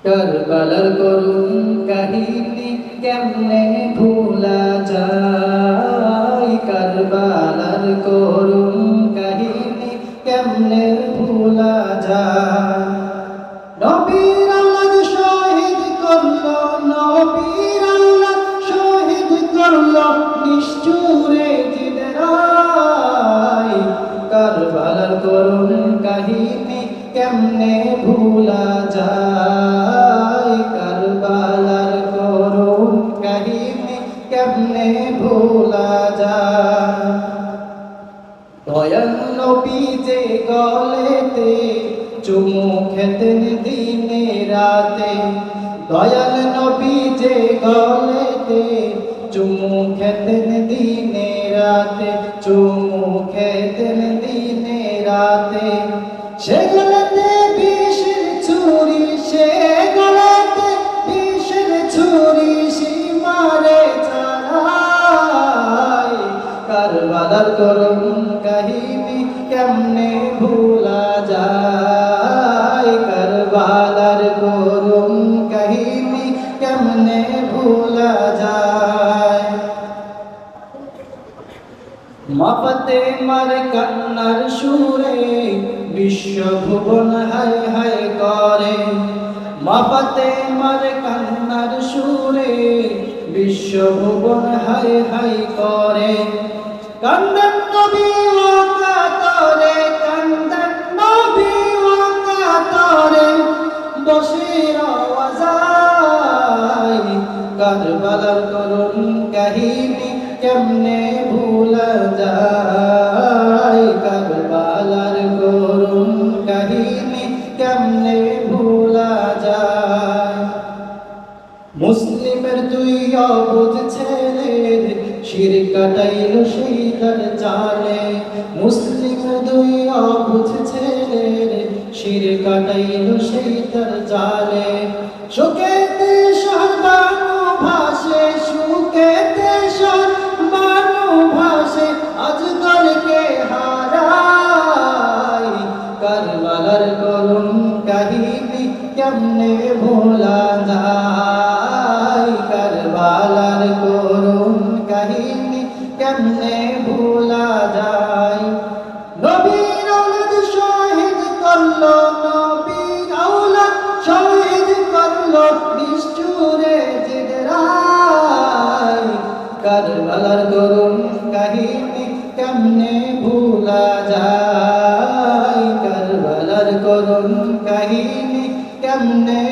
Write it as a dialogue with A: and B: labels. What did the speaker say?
A: কারবালার করুণ কাহিনী কেমনে ভুলা যায়, কারবালার করুণ কাহিনী কেমনে ভুলা যায়। নবীর আল্লাহ শহীদ করলো, নবীর আল্লাহ শহীদ করলো নিষ্ঠুরে জিদরাই। কারবালার করুণ কাহিনী কেমনে ভুলা যায়, কারবালার করুণ কাহিনী কেমনে ভুলা যায়। দয়াল নবী যে গলেতে চুমু খেতেন দিনে রাতে, দয়াল নবী যে গলেতে চুমু খেতেন দিনে রাতে, চুমু খেতেন দিনে রাতে। সে গলাতে বিষের ছুরি, সে গলাতে বিষের ছুরি সীমারে ছাড়াই। কারবালার করুণ কাহিনী কেমনে ভুলা যায়, কারবালার করুণ কাহিনী কেমনে ভুলা যায়। মা ফাতেমার কান্নার সুরে বিশ্বভুবন হায় হায় করে, মা ফাতেমার কান্নার সুরে বিশ্বভুবন হায় হায় করে। কান্দেন নবী ও কাতরে, কান্দেন নবী ও কাতরে দোষের আওয়াজাই। কারবালার করুণ কাহিনী কেমনে ভুলা যায়, কারবালার করুণ কাহিনী কেমনে ভুলা যায়। মুসলিমের দুই অবুঝ ছেলের শির কাটাইল সেই তার জালে, মুসলিমের দুই অবুঝ ছেলের শির কাটাইল সেই তার জালে। সুখেতে সর্বানু ভাসে, সুখেতে সর্বানু ভাসে আজ দলকে হারাই। কারবালার করুণ কাহিনী কেমনে ভোলা যায়।